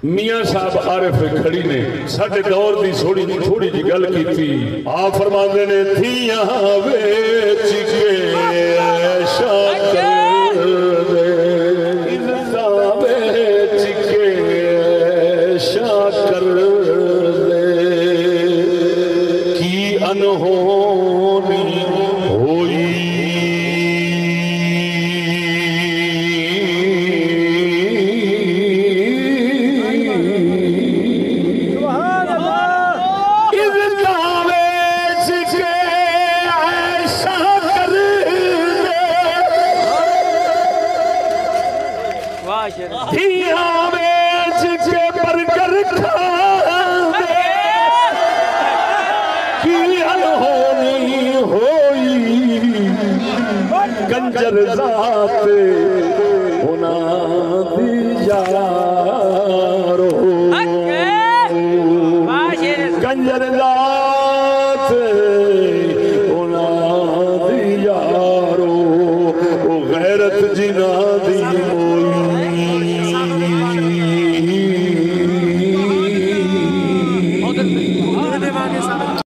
میاں صاحب عارف کھڑی نے ساڈے دور دی تھوڑی جی گل کیتی آپ فرماندے نے تھیاں ویچ کے عیشا کر دے عزتاں ویچ کے عیشا کر دے کی انہونی ہوئی کنجر ذات ہونا دی یارو کنجر ذات ہونا دی یارو غیرت جنا